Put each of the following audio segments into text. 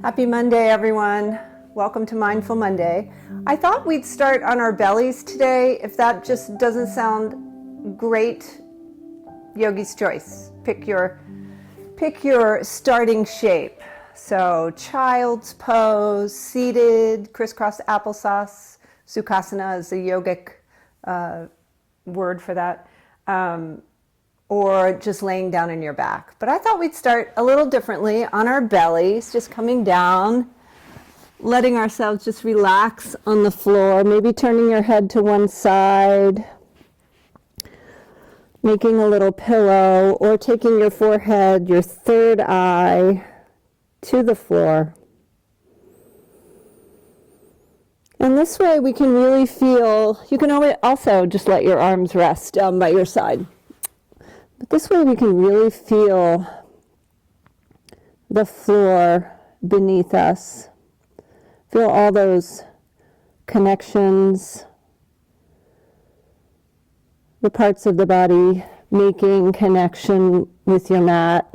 Happy Monday, everyone. Welcome to Mindful Monday. I thought we'd start on our bellies today. If that just doesn't sound great, yogi's choice. Pick your starting shape. So child's pose, seated, crisscross applesauce. Sukhasana is a yogic word for that. Or just laying down in your back. But I thought we'd start a little differently on our bellies, just coming down, letting ourselves just relax on the floor, maybe turning your head to one side, making a little pillow, or taking your forehead, your third eye, to the floor. And this way we can really feel, you can also just let your arms rest down by your side. But this way we can really feel the floor beneath us. Feel all those connections, the parts of the body making connection with your mat.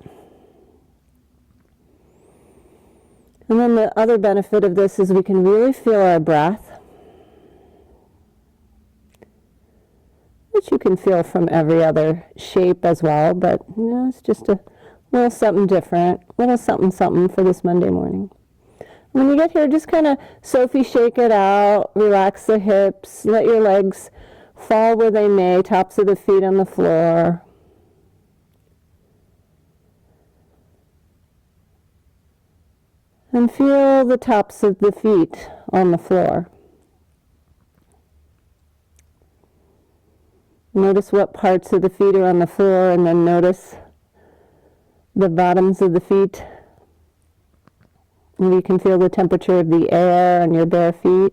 And then the other benefit of this is we can really feel our breath, which you can feel from every other shape as well, but it's just a little something different, a little something for this Monday morning. When you get here, just kind of Sophie shake it out, relax the hips, let your legs fall where they may, tops of the feet on the floor. And feel the tops of the feet on the floor. Notice what parts of the feet are on the floor, and then notice the bottoms of the feet. And you can feel the temperature of the air on your bare feet.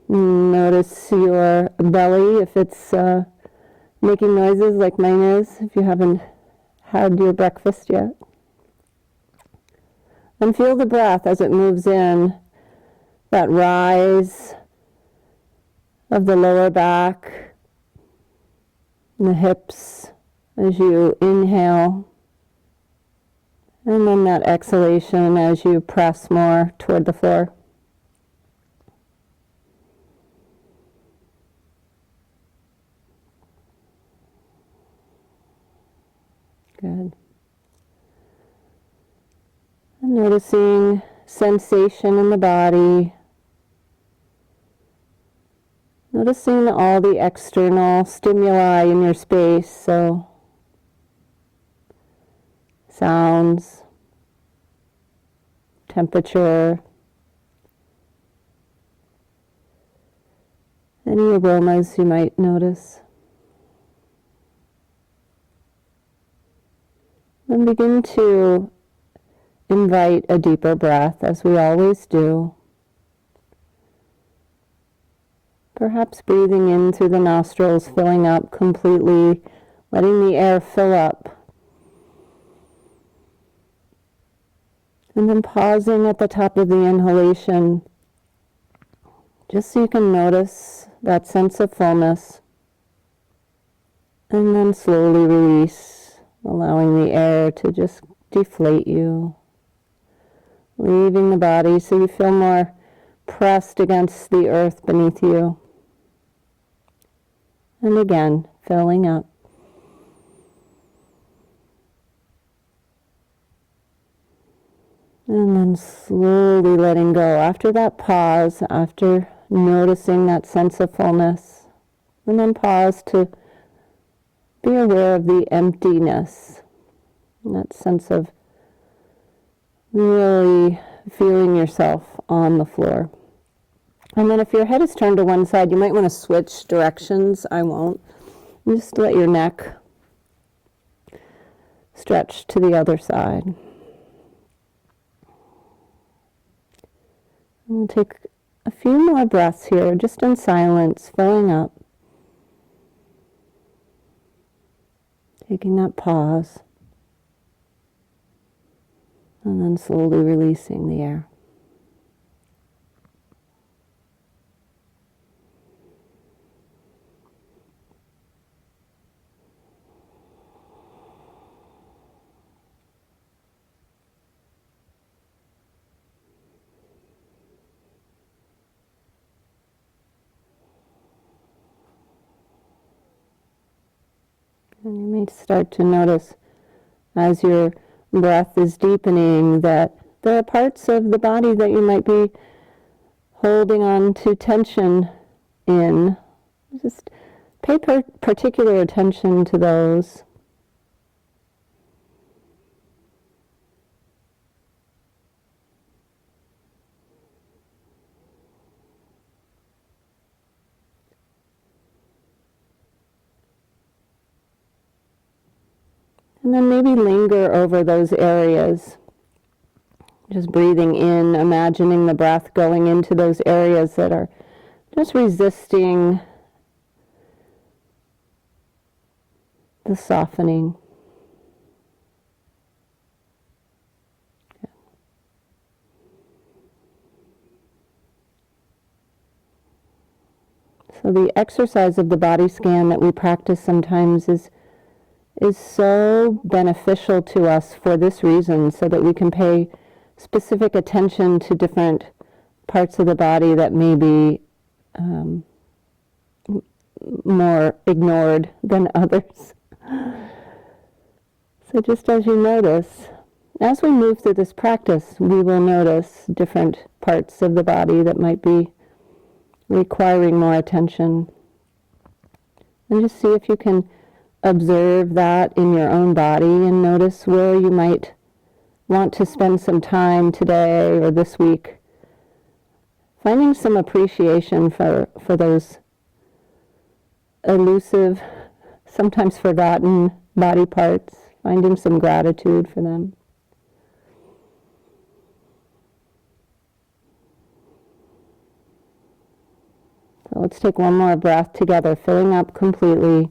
Notice your belly, if it's making noises like mine is, if you haven't had your breakfast yet. And feel the breath as it moves in, that rise of the lower back, and the hips as you inhale, and then that exhalation as you press more toward the floor. Good. And noticing sensation in the body. Noticing all the external stimuli in your space, so sounds, temperature, any aromas you might notice. And begin to invite a deeper breath, as we always do. Perhaps breathing in through the nostrils, filling up completely, letting the air fill up. And then pausing at the top of the inhalation, just so you can notice that sense of fullness. And then slowly release, allowing the air to just deflate you, leaving the body so you feel more pressed against the earth beneath you. And again, filling up. And then slowly letting go. After that pause, after noticing that sense of fullness, and then pause to be aware of the emptiness, and that sense of really feeling yourself on the floor. And then if your head is turned to one side, you might want to switch directions. I won't. Just let your neck stretch to the other side. And we'll take a few more breaths here, just in silence, filling up. Taking that pause. And then slowly releasing the air. And you may start to notice as your breath is deepening that there are parts of the body that you might be holding on to tension in. Just pay particular attention to those. And then maybe linger over those areas. Just breathing in, imagining the breath going into those areas that are just resisting the softening. So the exercise of the body scan that we practice sometimes is so beneficial to us for this reason, so that we can pay specific attention to different parts of the body that may be more ignored than others. So just as you notice, as we move through this practice, we will notice different parts of the body that might be requiring more attention. And just see if you can observe that in your own body and notice where you might want to spend some time today or this week finding some appreciation for those elusive, sometimes forgotten body parts, finding some gratitude for them. So let's take one more breath together, filling up completely.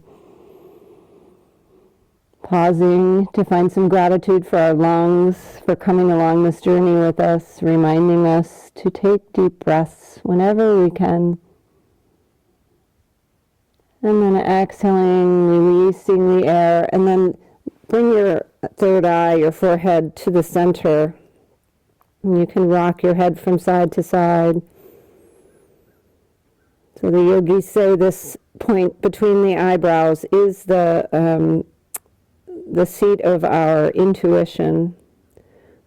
Pausing to find some gratitude for our lungs, for coming along this journey with us, reminding us to take deep breaths whenever we can. And then exhaling, releasing the air, and then bring your third eye, your forehead, to the center. And you can rock your head from side to side. So the yogis say this point between the eyebrows is the seat of our intuition.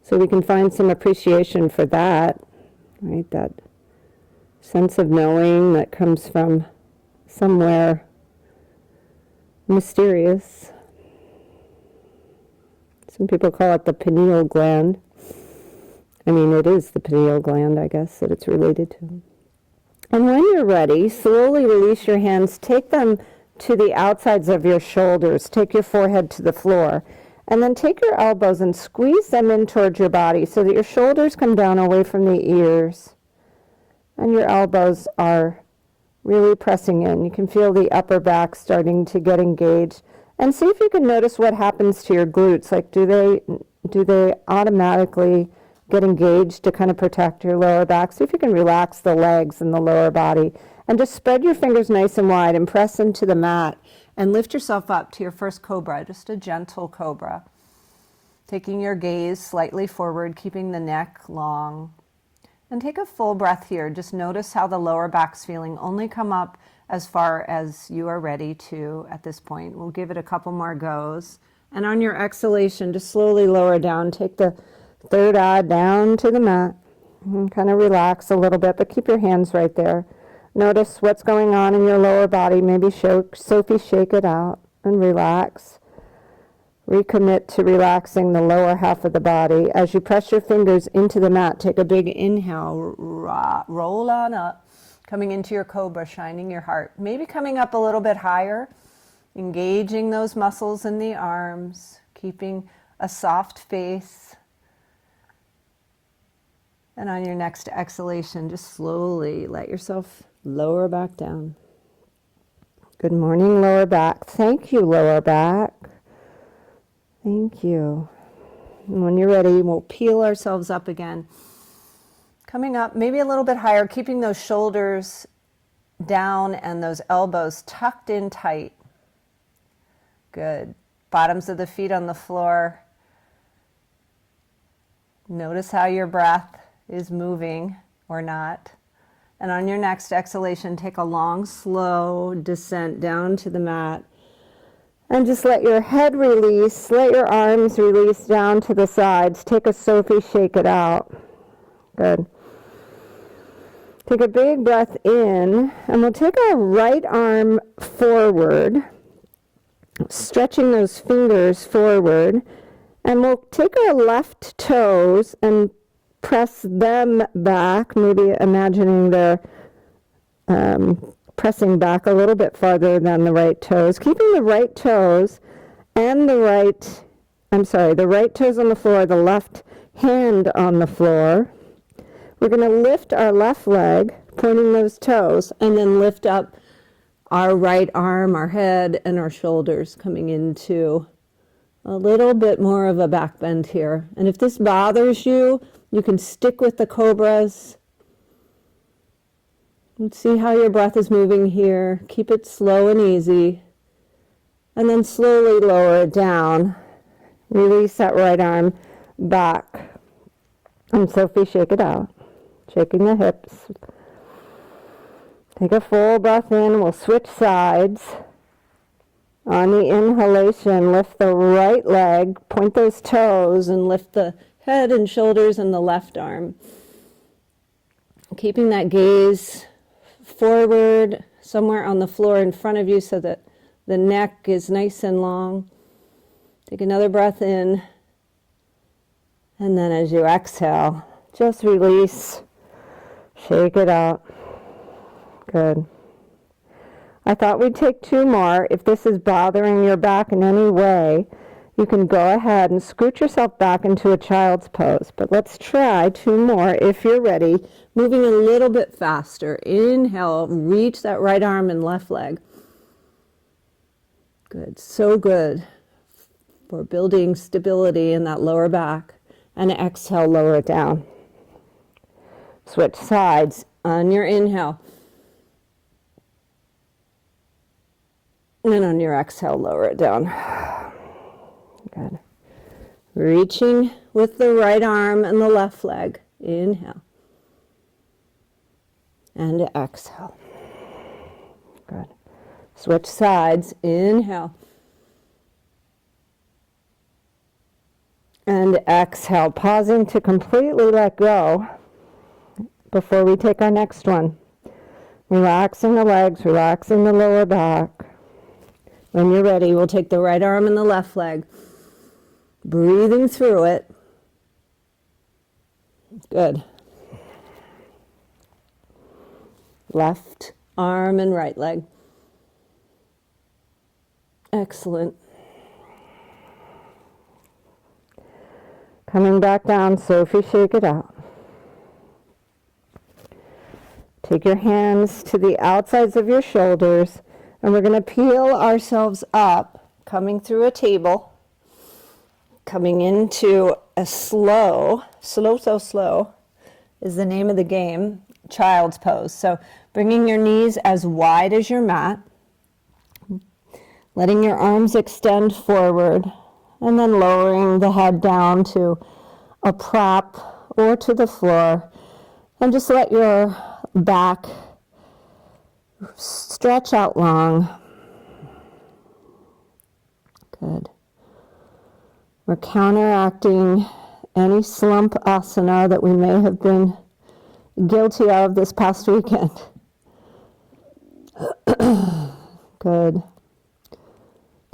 So we can find some appreciation for that, right? That sense of knowing that comes from somewhere mysterious. Some people call it the pineal gland. I mean, it is the pineal gland, I guess, that it's related to. And when you're ready, slowly release your hands, take them to the outsides of your shoulders, take your forehead to the floor, and then take your elbows and squeeze them in towards your body so that your shoulders come down away from the ears, and your elbows are really pressing in. You can feel the upper back starting to get engaged, and see if you can notice what happens to your glutes. Like, do they automatically get engaged to kind of protect your lower back? See if you can relax the legs and the lower body. And just spread your fingers nice and wide and press into the mat and lift yourself up to your first cobra, just a gentle cobra. Taking your gaze slightly forward, keeping the neck long. And take a full breath here. Just notice how the lower back's feeling. Only come up as far as you are ready to at this point. We'll give it a couple more goes. And on your exhalation, just slowly lower down. Take the third eye down to the mat. And kind of relax a little bit, but keep your hands right there. Notice what's going on in your lower body. Maybe Sophie, shake it out and relax. Recommit to relaxing the lower half of the body. As you press your fingers into the mat, take a big inhale, roll on up, coming into your cobra, shining your heart. Maybe coming up a little bit higher, engaging those muscles in the arms, keeping a soft face. And on your next exhalation, just slowly let yourself lower back down. Good morning, lower back. Thank you, lower back. Thank you. And when you're ready, we'll peel ourselves up again. Coming up, maybe a little bit higher, keeping those shoulders down and those elbows tucked in tight. Good. Bottoms of the feet on the floor. Notice how your breath is moving or not. And on your next exhalation, take a long, slow descent down to the mat. And just let your head release, let your arms release down to the sides. Take a Sophie, shake it out. Good. Take a big breath in, and we'll take our right arm forward, stretching those fingers forward, and we'll take our left toes and press them back, maybe imagining they're pressing back a little bit farther than the right toes, keeping the right toes and the right toes on the floor, the left hand on the floor. We're going to lift our left leg, pointing those toes, and then lift up our right arm, our head, and our shoulders, coming into a little bit more of a back bend here. And if this bothers you, you can stick with the cobras. And see how your breath is moving here. Keep it slow and easy. And then slowly lower it down. Release that right arm back. And Sophie, shake it out. Shaking the hips. Take a full breath in. We'll switch sides. On the inhalation, lift the right leg, point those toes, and lift the head and shoulders and the left arm. Keeping that gaze forward, somewhere on the floor in front of you so that the neck is nice and long. Take another breath in. And then as you exhale, just release. Shake it out. Good. I thought we'd take 2 more. If this is bothering your back in any way, you can go ahead and scoot yourself back into a child's pose. But let's try 2 more if you're ready. Moving a little bit faster. Inhale, reach that right arm and left leg. Good, so good for building stability in that lower back. And exhale, lower it down. Switch sides on your inhale. And on your exhale, lower it down. Good. Reaching with the right arm and the left leg. Inhale. And exhale. Good. Switch sides. Inhale. And exhale. Pausing to completely let go before we take our next one. Relaxing the legs, relaxing the lower back. When you're ready, we'll take the right arm and the left leg. Breathing through it. Good. Left arm and right leg. Excellent. Coming back down, Sophie, shake it out. Take your hands to the outsides of your shoulders, and we're going to peel ourselves up, coming through a table, coming into a slow is the name of the game, child's pose. So bringing your knees as wide as your mat, letting your arms extend forward, and then lowering the head down to a prop or to the floor, and just let your back stretch out long. Good. We're counteracting any slump asana that we may have been guilty of this past weekend. Good.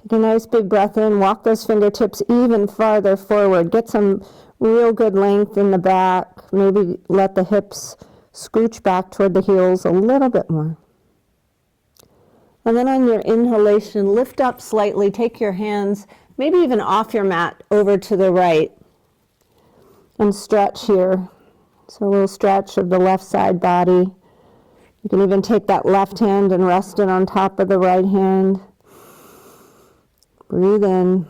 Take a nice big breath in. Walk those fingertips even farther forward. Get some real good length in the back. Maybe let the hips scooch back toward the heels a little bit more. And then on your inhalation, lift up slightly. Take your hands, maybe even off your mat, over to the right. And stretch here. So a little stretch of the left side body. You can even take that left hand and rest it on top of the right hand. Breathe in.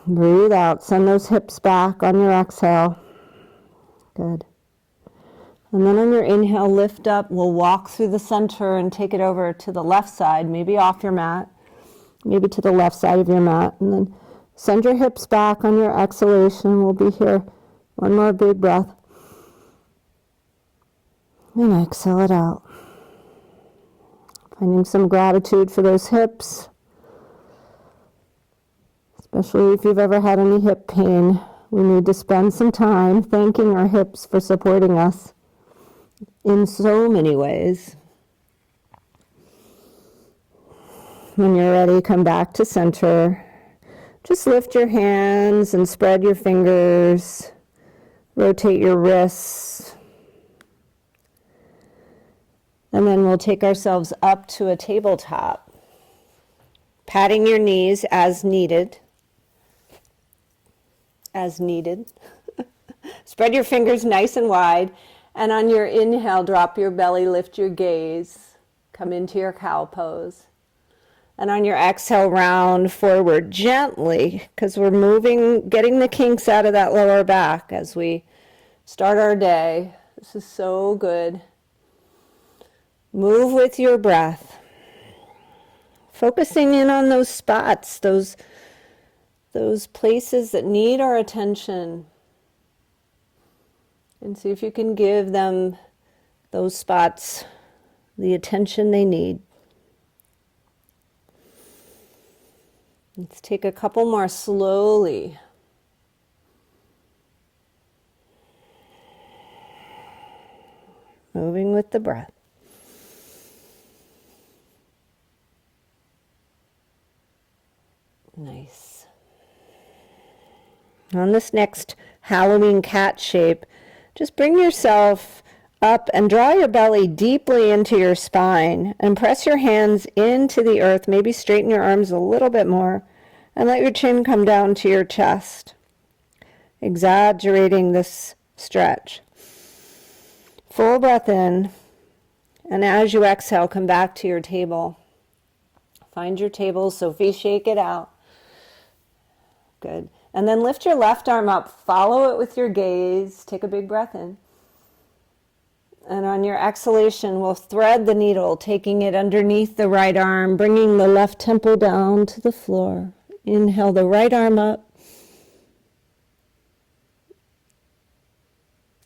Breathe out. Send those hips back on your exhale. Good. And then on your inhale, lift up. We'll walk through the center and take it over to the left side, maybe off your mat, maybe to the left side of your mat. And then send your hips back on your exhalation. We'll be here. One more big breath. And exhale it out. Finding some gratitude for those hips. Especially if you've ever had any hip pain. We need to spend some time thanking our hips for supporting us in so many ways. When you're ready, come back to center. Just lift your hands and spread your fingers. Rotate your wrists. And then we'll take ourselves up to a tabletop, patting your knees as needed. As needed. Spread your fingers nice and wide. And on your inhale, drop your belly, lift your gaze. Come into your cow pose. And on your exhale, round forward gently, because we're moving, getting the kinks out of that lower back as we start our day. This is so good. Move with your breath. Focusing in on those spots, those places that need our attention. And see if you can give them, those spots, the attention they need. Let's take a couple more slowly. Moving with the breath. Nice. On this next Halloween cat shape, just bring yourself up and draw your belly deeply into your spine and press your hands into the earth. Maybe straighten your arms a little bit more and let your chin come down to your chest, exaggerating this stretch. Full breath in, and as you exhale, come back to your table. Find your table, Sophie, shake it out. Good. And then lift your left arm up, follow it with your gaze, take a big breath in. And on your exhalation, we'll thread the needle, taking it underneath the right arm, bringing the left temple down to the floor. Inhale the right arm up.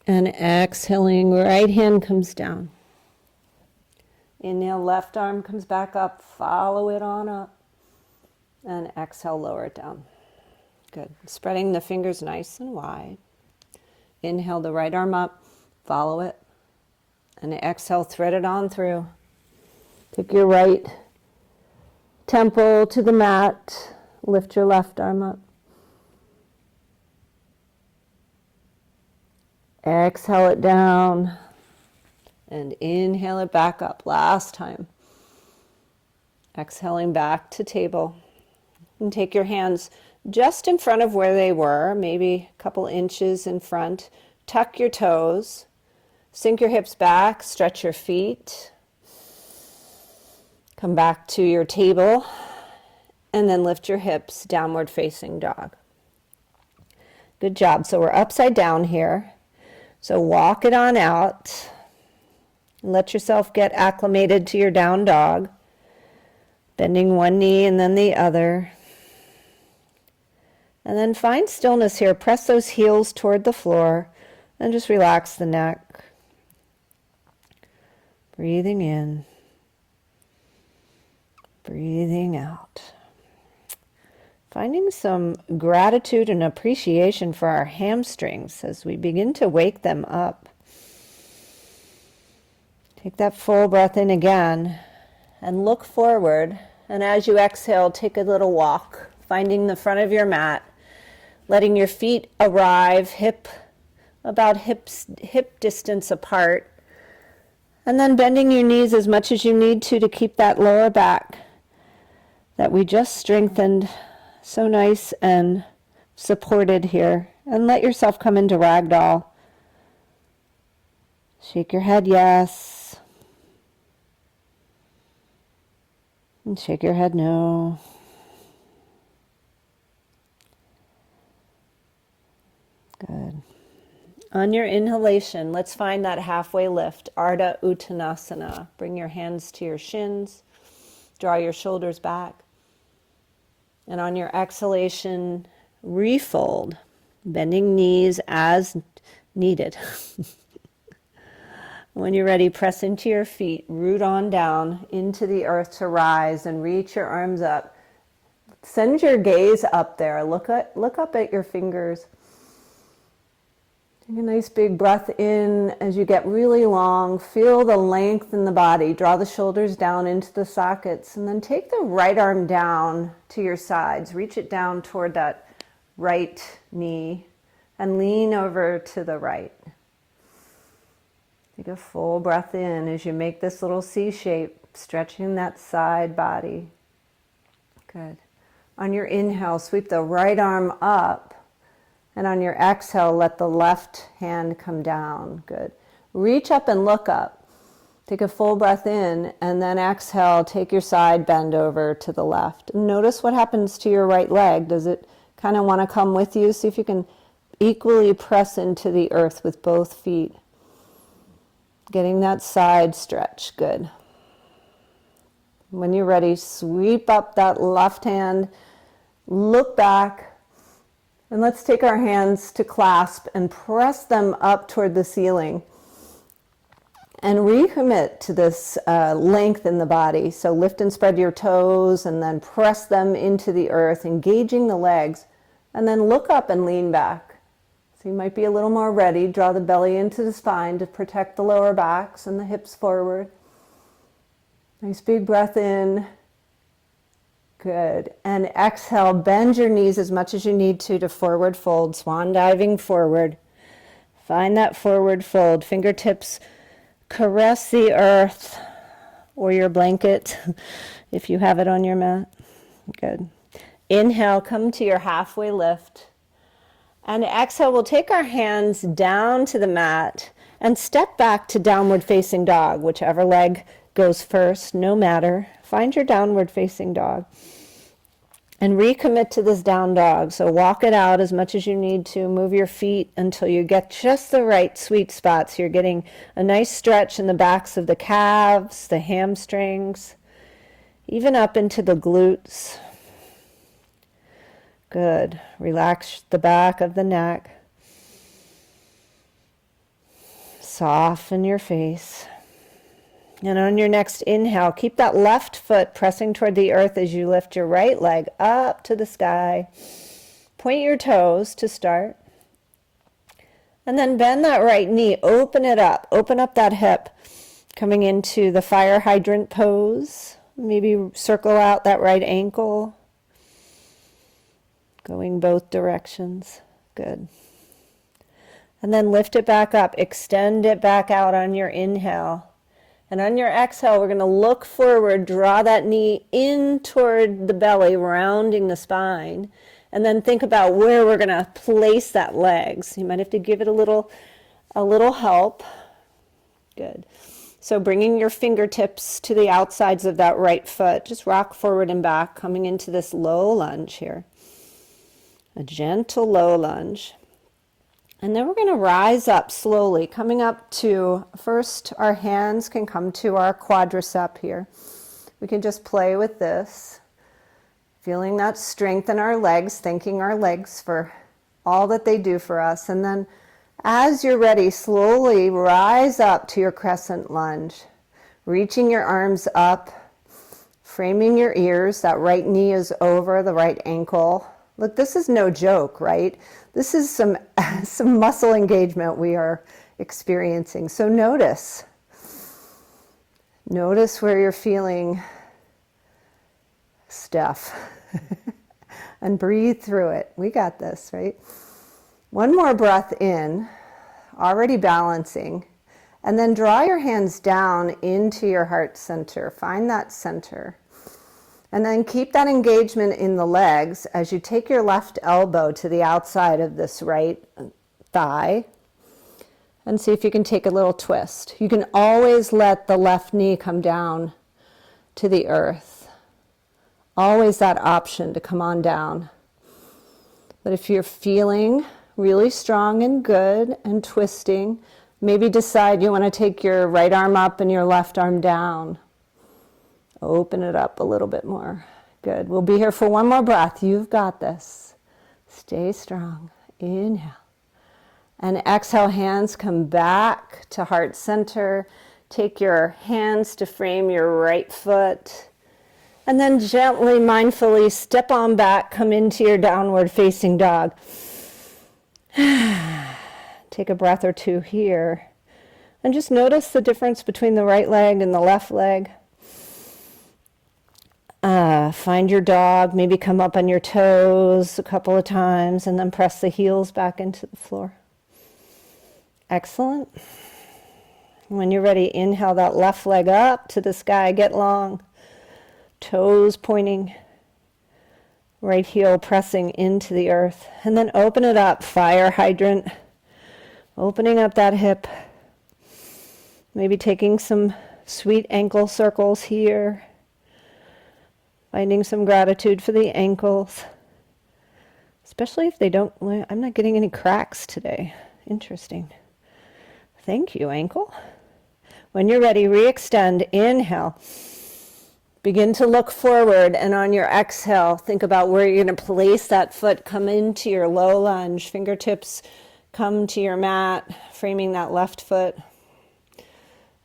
And exhaling, right hand comes down. Inhale, left arm comes back up, follow it on up. And exhale, lower it down. Good. Spreading the fingers nice and wide. Inhale the right arm up, follow it. And exhale, thread it on through. Take your right temple to the mat. Lift your left arm up. Exhale it down. And inhale it back up. Last time. Exhaling back to table. And take your hands just in front of where they were, maybe a couple inches in front. Tuck your toes. Sink your hips back. Stretch your feet. Come back to your table. And then lift your hips, downward facing dog. Good job. So we're upside down here. So walk it on out. Let yourself get acclimated to your down dog. Bending one knee and then the other. And then find stillness here. Press those heels toward the floor and just relax the neck. Breathing in. Breathing out. Finding some gratitude and appreciation for our hamstrings as we begin to wake them up. Take that full breath in again and look forward. And as you exhale, take a little walk, finding the front of your mat, letting your feet arrive hip distance apart. And then bending your knees as much as you need to keep that lower back that we just strengthened. So nice and supported here. And let yourself come into ragdoll. Shake your head yes. And shake your head no. Good. On your inhalation, let's find that halfway lift, Ardha Uttanasana. Bring your hands to your shins. Draw your shoulders back. And on your exhalation, refold, bending knees as needed. When you're ready, press into your feet, root on down into the earth to rise and reach your arms up. Send your gaze up there. Look up at your fingers. Take a nice big breath in as you get really long. Feel the length in the body. Draw the shoulders down into the sockets. And then take the right arm down to your sides. Reach it down toward that right knee and lean over to the right. Take a full breath in as you make this little C shape, stretching that side body. Good. On your inhale, sweep the right arm up. And on your exhale, let the left hand come down. Good. Reach up and look up. Take a full breath in, and then exhale, take your side bend over to the left. Notice what happens to your right leg. Does it kind of want to come with you? See if you can equally press into the earth with both feet. Getting that side stretch. Good. When you're ready, sweep up that left hand, look back, and let's take our hands to clasp and press them up toward the ceiling. And recommit to this length in the body. So lift and spread your toes and then press them into the earth, engaging the legs. And then look up and lean back. So you might be a little more ready. Draw the belly into the spine to protect the lower backs and the hips forward. Nice big breath in. Good. And exhale, bend your knees as much as you need to forward fold, swan diving forward. Find that forward fold. Fingertips caress the earth or your blanket if you have it on your mat. Good. Inhale, come to your halfway lift. And exhale, we'll take our hands down to the mat and step back to downward facing dog, whichever leg goes first, no matter. Find your downward facing dog. And recommit to this down dog. So walk it out as much as you need to. Move your feet until you get just the right sweet spot. So you're getting a nice stretch in the backs of the calves, the hamstrings, even up into the glutes. Good. Relax the back of the neck. Soften your face. And on your next inhale, keep that left foot pressing toward the earth as you lift your right leg up to the sky. Point your toes to start. And then bend that right knee, open it up. Open up that hip, coming into the fire hydrant pose. Maybe circle out that right ankle. Going both directions. Good. And then lift it back up. Extend it back out on your inhale. And on your exhale, we're going to look forward, draw that knee in toward the belly, rounding the spine. And then think about where we're going to place that leg. So you might have to give it a little help. Good. So bringing your fingertips to the outsides of that right foot. Just rock forward and back, coming into this low lunge here. A gentle low lunge. And then we're going to rise up slowly, coming up to, first our hands can come to our quadricep here. We can just play with this, feeling that strength in our legs, thanking our legs for all that they do for us. And then as you're ready, slowly rise up to your crescent lunge, reaching your arms up, framing your ears. That right knee is over the right ankle. Look, this is no joke, right? This is some muscle engagement we are experiencing. So notice where you're feeling stuff and breathe through it. We got this, right? One more breath in, already balancing, and then draw your hands down into your heart center. Find that center. And then keep that engagement in the legs as you take your left elbow to the outside of this right thigh. And see if you can take a little twist. You can always let the left knee come down to the earth. Always that option to come on down. But if you're feeling really strong and good and twisting, maybe decide you want to take your right arm up and your left arm down. Open it up a little bit more. Good. We'll be here for one more breath. You've got this. Stay strong. Inhale. And exhale, hands come back to heart center. Take your hands to frame your right foot. And then gently, mindfully step on back, come into your downward facing dog. Take a breath or two here. And just notice the difference between the right leg and the left leg. Find your dog, maybe come up on your toes a couple of times and then press the heels back into the floor. Excellent. When you're ready, inhale that left leg up to the sky, get long. Toes pointing, right heel pressing into the earth. And then open it up, fire hydrant. Opening up that hip. Maybe taking some sweet ankle circles here. Finding some gratitude for the ankles. Especially if they don't, I'm not getting any cracks today. Interesting. Thank you, ankle. When you're ready, re-extend, inhale. Begin to look forward, and on your exhale, think about where you're going to place that foot. Come into your low lunge. Fingertips come to your mat, framing that left foot.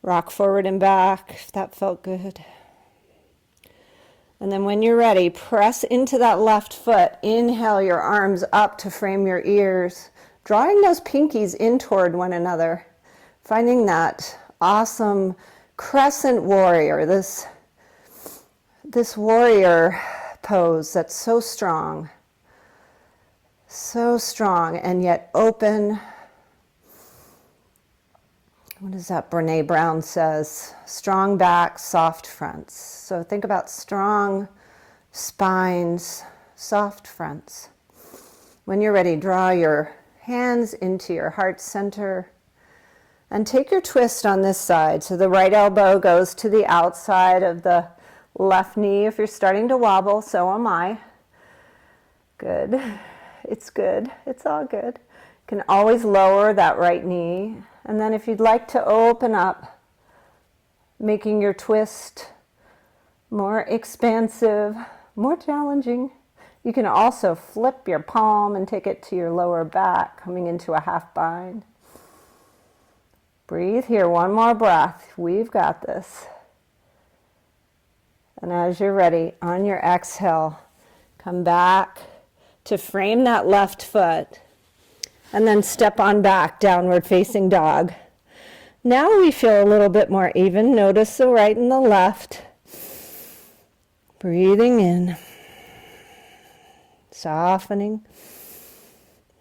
Rock forward and back, if that felt good. And then when you're ready, press into that left foot. Inhale your arms up to frame your ears, drawing those pinkies in toward one another. Finding that awesome crescent warrior, this warrior pose that's so strong and yet open. What is that Brene Brown says? Strong backs, soft fronts. So think about strong spines, soft fronts. When you're ready, draw your hands into your heart center and take your twist on this side. So the right elbow goes to the outside of the left knee. If you're starting to wobble, so am I. Good. It's good. It's all good. You can always lower that right knee. And then if you'd like to open up, making your twist more expansive, more challenging, you can also flip your palm and take it to your lower back, coming into a half bind. Breathe here, one more breath. We've got this. And as you're ready, on your exhale, come back to frame that left foot. And then step on back, downward facing dog. Now we feel a little bit more even. Notice the right and the left. Breathing in. Softening.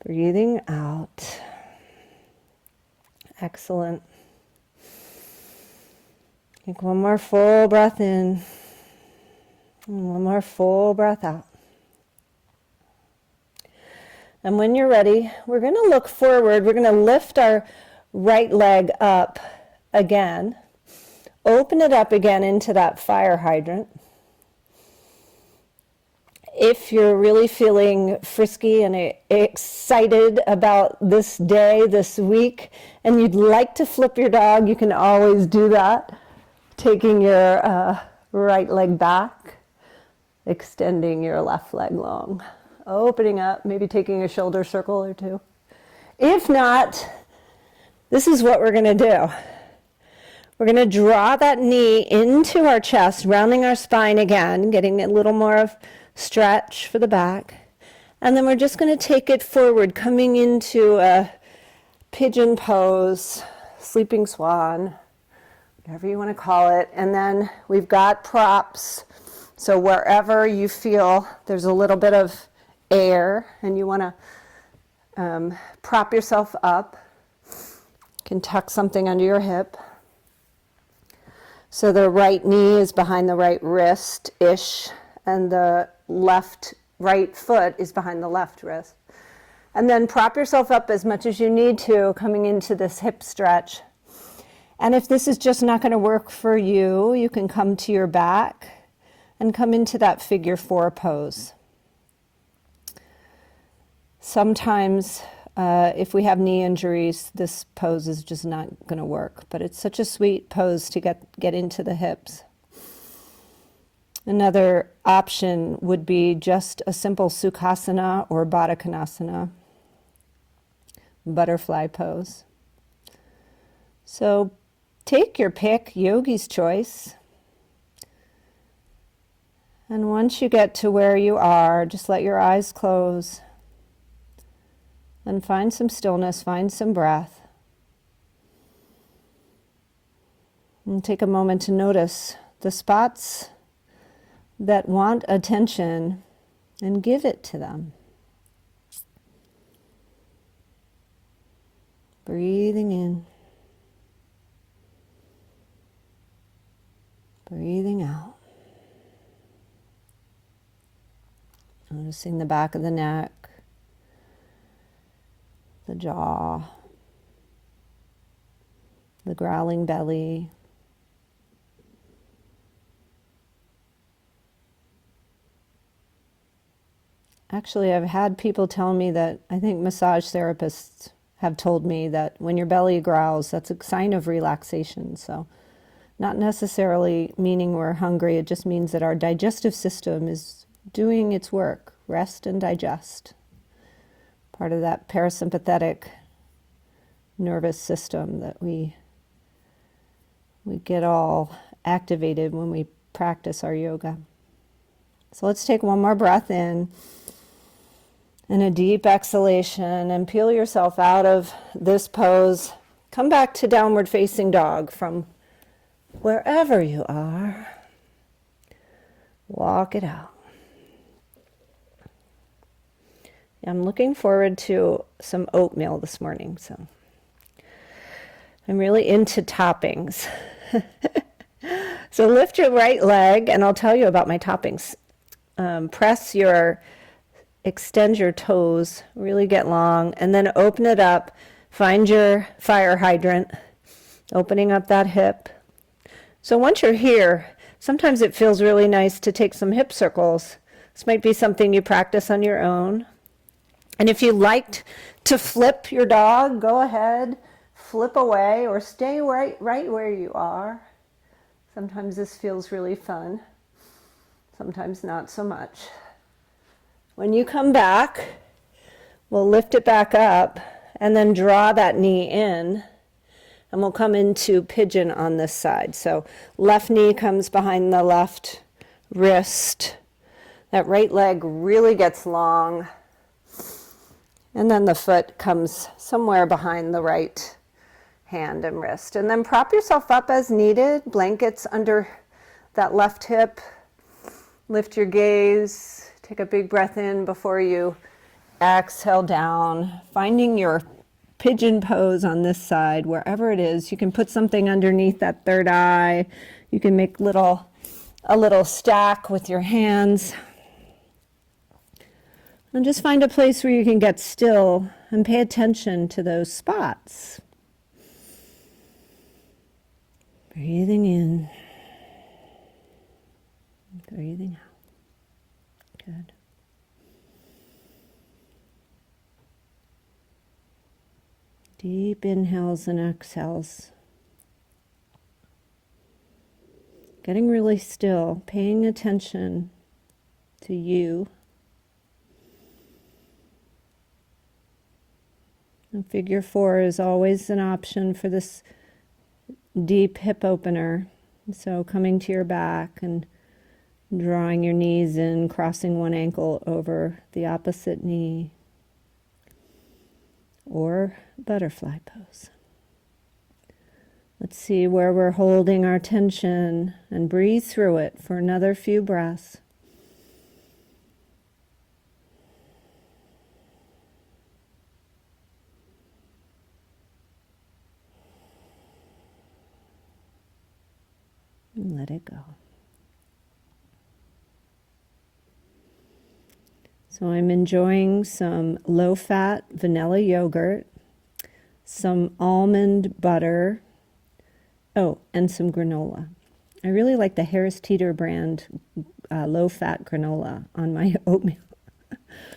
Breathing out. Excellent. Take one more full breath in. And one more full breath out. And when you're ready, we're going to look forward. We're going to lift our right leg up again. Open it up again into that fire hydrant. If you're really feeling frisky and excited about this day, this week, and you'd like to flip your dog, you can always do that. Taking your right leg back, extending your left leg long. Opening up, maybe taking a shoulder circle or two. If not, this is what we're going to do. We're going to draw that knee into our chest, rounding our spine again, getting a little more of stretch for the back. And then we're just going to take it forward, coming into a pigeon pose, sleeping swan, whatever you want to call it. And then we've got props. So wherever you feel there's a little bit of air and you want to prop yourself up, you can tuck something under your hip. So the right knee is behind the right wrist-ish, and the right foot is behind the left wrist. And then prop yourself up as much as you need to, coming into this hip stretch. And if this is just not going to work for you, you can come to your back and come into that figure 4 pose. Sometimes, if we have knee injuries, this pose is just not going to work. But it's such a sweet pose to get into the hips. Another option would be just a simple Sukhasana or Baddha Konasana, butterfly pose. So take your pick, yogi's choice. And once you get to where you are, just let your eyes close and find some stillness, find some breath. And take a moment to notice the spots that want attention and give it to them. Breathing in, breathing out. Noticing the back of the neck, the jaw, the growling belly. Actually, I've had people tell me that, I think massage therapists have told me that when your belly growls, that's a sign of relaxation. So not necessarily meaning we're hungry, it just means that our digestive system is doing its work. Rest and digest. Part of that parasympathetic nervous system that we get all activated when we practice our yoga. So let's take one more breath in and a deep exhalation, and peel yourself out of this pose. Come back to downward facing dog from wherever you are. Walk it out. I'm looking forward to some oatmeal this morning, so I'm really into toppings. So lift your right leg, and I'll tell you about my toppings. Extend your toes, really get long, and then open it up. Find your fire hydrant, opening up that hip. So once you're here, sometimes it feels really nice to take some hip circles. This might be something you practice on your own. And if you liked to flip your dog, go ahead, flip away, or stay right where you are. Sometimes this feels really fun, sometimes not so much. When you come back, we'll lift it back up and then draw that knee in, and we'll come into pigeon on this side. So left knee comes behind the left wrist. That right leg really gets long. And then the foot comes somewhere behind the right hand and wrist. And then prop yourself up as needed, blankets under that left hip. Lift your gaze. Take a big breath in before you exhale down. Finding your pigeon pose on this side, wherever it is. You can put something underneath that third eye. You can make a little stack with your hands. And just find a place where you can get still and pay attention to those spots. Breathing in, breathing out. Good. Deep inhales and exhales. Getting really still, paying attention to you. And figure 4 is always an option for this deep hip opener. So coming to your back and drawing your knees in, crossing one ankle over the opposite knee, or butterfly pose. Let's see where we're holding our tension and breathe through it for another few breaths. And let it go. So I'm enjoying some low-fat vanilla yogurt, some almond butter, and some granola. I really like the Harris Teeter brand low-fat granola on my oatmeal.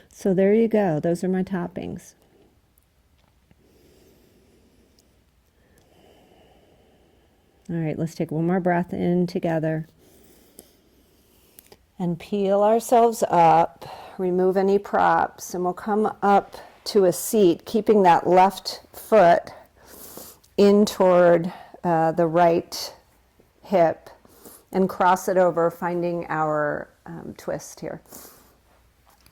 So there you go. Those are my toppings. All right, let's take one more breath in together. And peel ourselves up, remove any props, and we'll come up to a seat, keeping that left foot in toward the right hip. and cross it over, finding our twist here.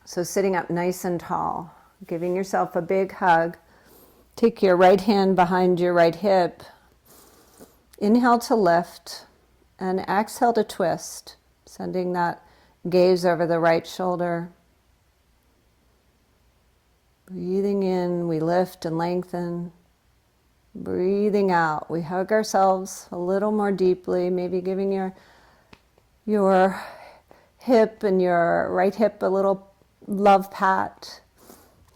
So sitting up nice and tall, giving yourself a big hug. Take your right hand behind your right hip. Inhale to lift and exhale to twist, sending that gaze over the right shoulder. Breathing in, we lift and lengthen. Breathing out, we hug ourselves a little more deeply, maybe giving your hip and your right hip a little love pat,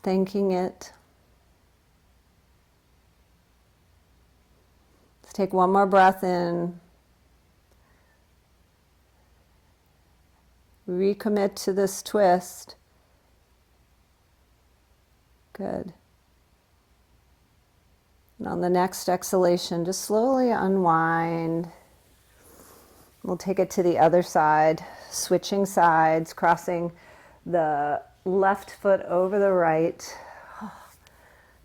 thanking it. Let's take one more breath in. Recommit to this twist. Good. And on the next exhalation, just slowly unwind. We'll take it to the other side, switching sides, crossing the left foot over the right. Oh,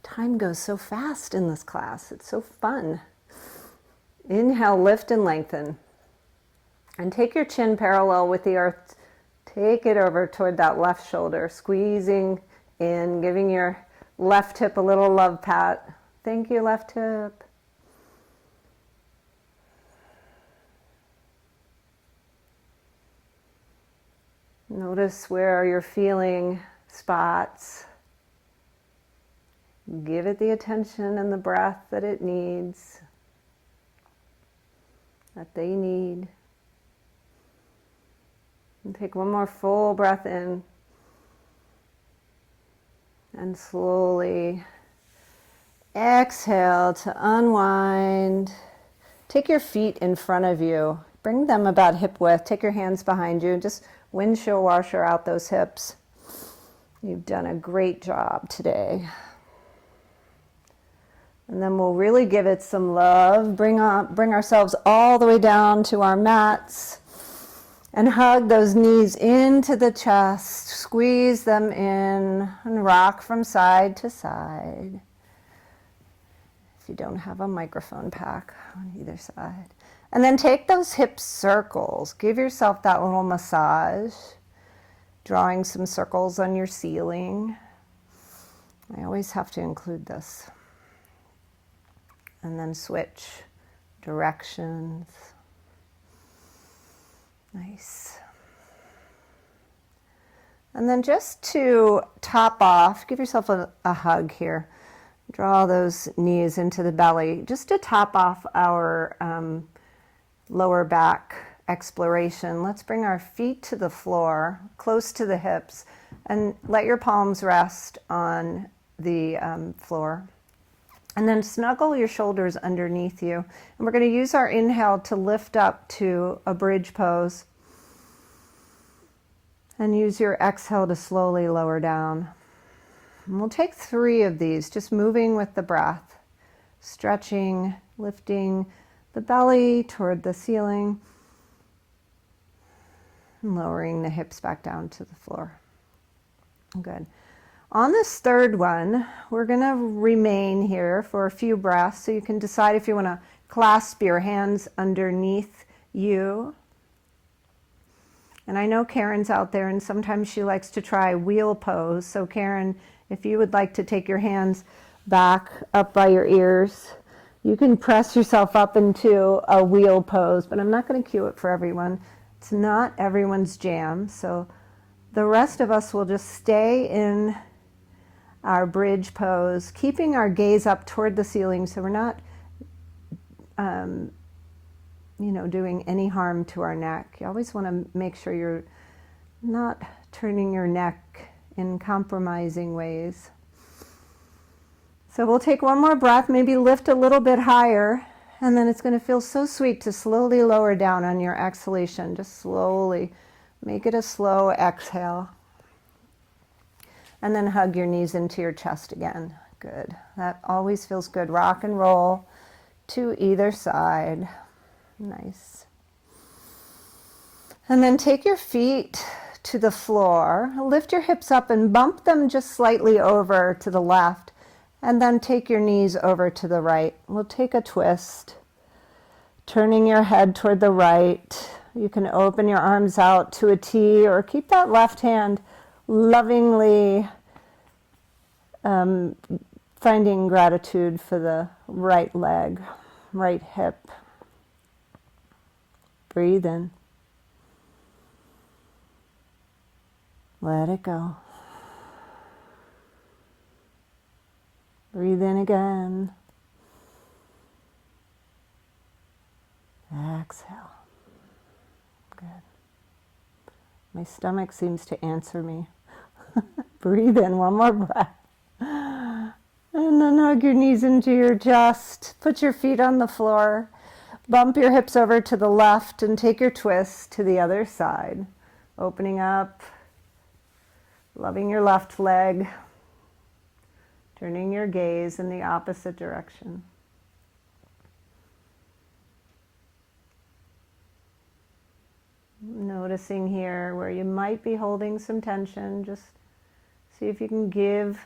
time goes so fast in this class. It's so fun. Inhale, lift and lengthen. And take your chin parallel with the earth. Take it over toward that left shoulder, squeezing in, giving your left hip a little love pat. Thank you, left hip. Notice where you're feeling spots. Give it the attention and the breath that it needs, that they need. And take one more full breath in. And slowly exhale to unwind. Take your feet in front of you. Bring them about hip width. Take your hands behind you. Just windshield washer out those hips. You've done a great job today. And then we'll really give it some love. Bring ourselves all the way down to our mats. And hug those knees into the chest. Squeeze them in and rock from side to side. If you don't have a microphone pack on either side. And then take those hip circles. Give yourself that little massage. Drawing some circles on your ceiling. I always have to include this. And then switch directions. Nice. And then just to top off, give yourself a hug here. Draw those knees into the belly, just to top off our lower back exploration. Let's bring our feet to the floor, close to the hips, and let your palms rest on the floor. And then snuggle your shoulders underneath you. And we're going to use our inhale to lift up to a bridge pose. And use your exhale to slowly lower down. And we'll take 3 of these, just moving with the breath. Stretching, lifting the belly toward the ceiling. And lowering the hips back down to the floor. Good. On this third one, we're going to remain here for a few breaths, so you can decide if you want to clasp your hands underneath you. And I know Karen's out there, and sometimes she likes to try wheel pose. So Karen, if you would like to take your hands back up by your ears, you can press yourself up into a wheel pose, but I'm not going to cue it for everyone. It's not everyone's jam, so the rest of us will just stay in our bridge pose, keeping our gaze up toward the ceiling so we're not doing any harm to our neck. You always want to make sure you're not turning your neck in compromising ways. So we'll take one more breath, maybe lift a little bit higher, and then it's going to feel so sweet to slowly lower down on your exhalation. Just slowly make it a slow exhale. And then hug your knees into your chest again. Good. That always feels good. Rock and roll to either side. Nice. And then take your feet to the floor. Lift your hips up and bump them just slightly over to the left. And then take your knees over to the right. We'll take a twist. Turning your head toward the right. You can open your arms out to a T or keep that left hand lovingly finding gratitude for the right leg, right hip. Breathe in. Let it go. Breathe in again. Exhale. Good. My stomach seems to answer me. Breathe in, one more breath. And then hug your knees into your chest. Put your feet on the floor. Bump your hips over to the left and take your twist to the other side. Opening up, loving your left leg. Turning your gaze in the opposite direction. Noticing here where you might be holding some tension, just see if you can give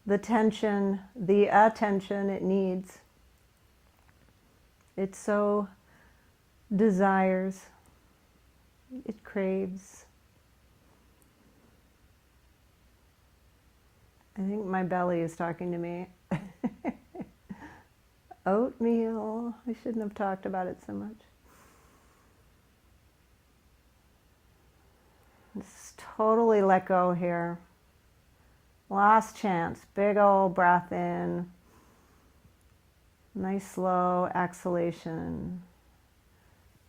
the tension the attention it needs. It so desires, it craves. I think my belly is talking to me. Oatmeal. I shouldn't have talked about it so much. Just totally let go here. Last chance. Big old breath in. Nice slow exhalation.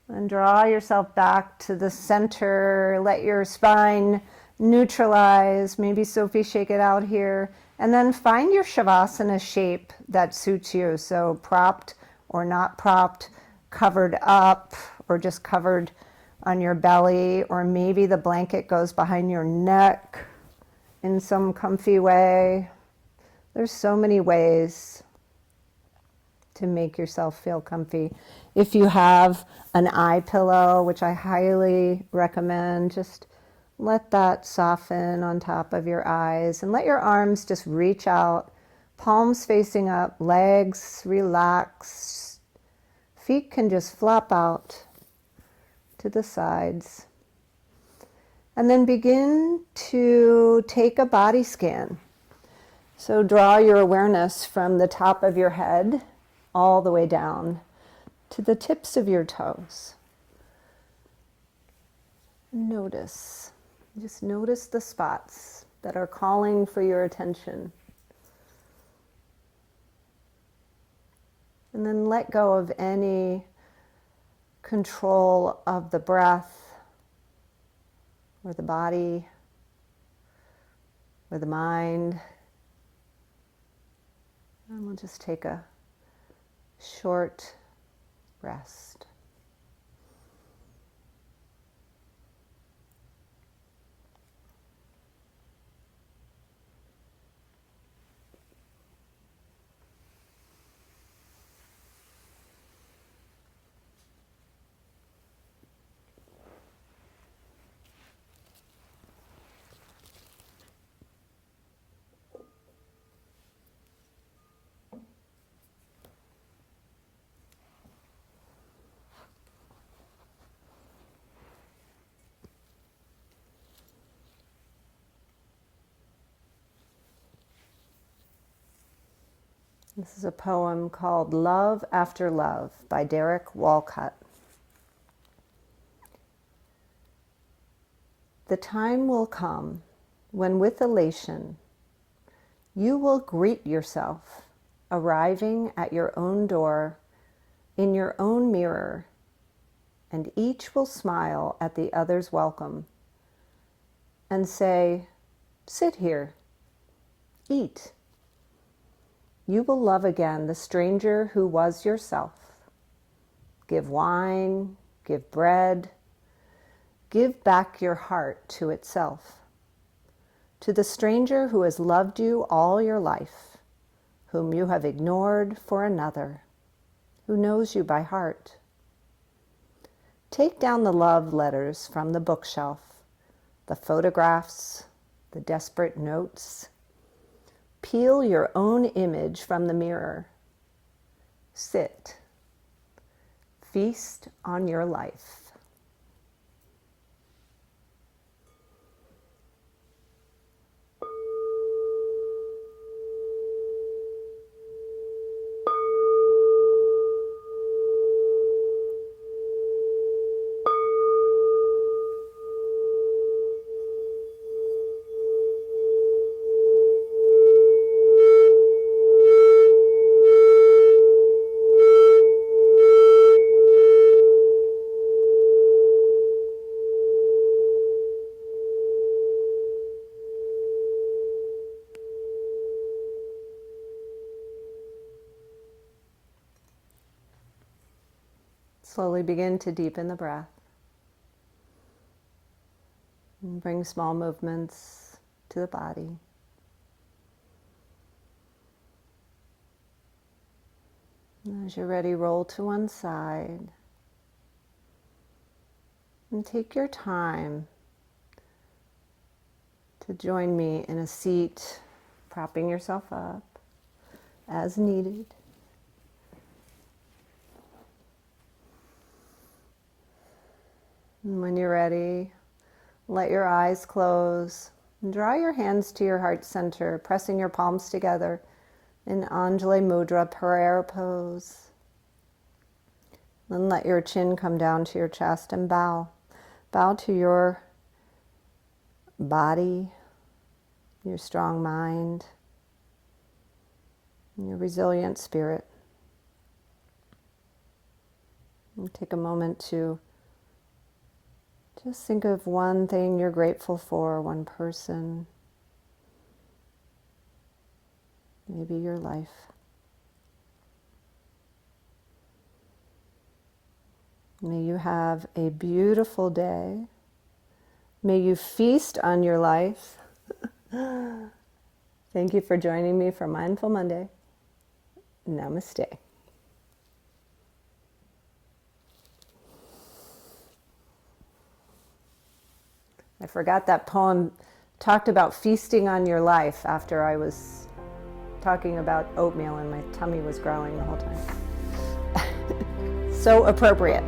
And draw yourself back to the center. Let your spine neutralize. Maybe Sophie, shake it out here. And then find your Savasana shape that suits you. So propped or not propped, covered up or just covered on your belly, or maybe the blanket goes behind your neck in some comfy way. There's so many ways to make yourself feel comfy. If you have an eye pillow, which I highly recommend, just let that soften on top of your eyes and let your arms just reach out, palms facing up, legs relax, feet can just flop out to the sides. And then begin to take a body scan. So draw your awareness from the top of your head all the way down to the tips of your toes. Notice. Just notice the spots that are calling for your attention. And then let go of any control of the breath or the body or the mind. And we'll just take a short rest. This is a poem called Love After Love by Derek Walcott. The time will come when with elation you will greet yourself arriving at your own door in your own mirror, and each will smile at the other's welcome and say, "Sit here, eat." You will love again the stranger who was yourself. Give wine, give bread, give back your heart to itself. To the stranger who has loved you all your life, whom you have ignored for another, who knows you by heart. Take down the love letters from the bookshelf, the photographs, the desperate notes. Peel your own image from the mirror. Sit. Feast on your life. Slowly begin to deepen the breath. And bring small movements to the body. And as you're ready, roll to one side. And take your time to join me in a seat, propping yourself up as needed. And when you're ready, let your eyes close and draw your hands to your heart center, pressing your palms together in Anjali Mudra, prayer pose. Then let your chin come down to your chest and bow. Bow to your body, your strong mind, and your resilient spirit. And take a moment to just think of one thing you're grateful for, one person, maybe your life. May you have a beautiful day. May you feast on your life. Thank you for joining me for Mindful Monday. Namaste. I forgot that poem talked about feasting on your life after I was talking about oatmeal and my tummy was growling the whole time. So appropriate.